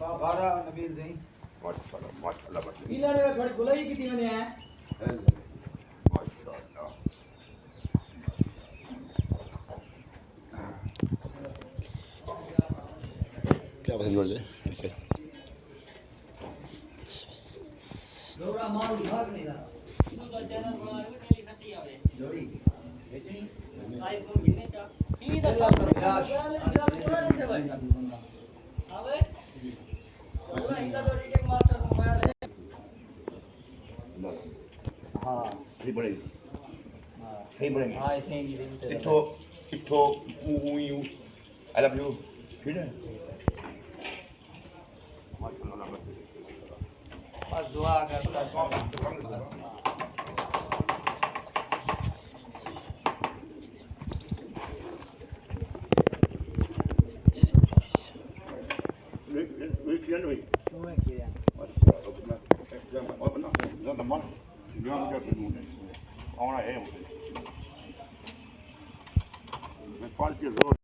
बारह नबील नहीं माशाल्लाह माशाल्लाह माशाल्लाह इला ने थोड़ी गुलाई की थी मैंने है माशाल्लाह क्या पसंद कर ले ऐसे लोरा माल भाग नहीं रहा इनो का चैनल बना रहे मेरी सट्टी आवे जोड़ी बेचनी आईफोन कितने का 30000 रुपया से भाई आवे पूरा इधर तो एक मास्टर मोबाइल है हां सही पड़ेगी हां सही पड़ेगी हां थैंक यू इठो इठो यू आई लव यू ठीक है माशाल्लाह बस दुआ करता Qualche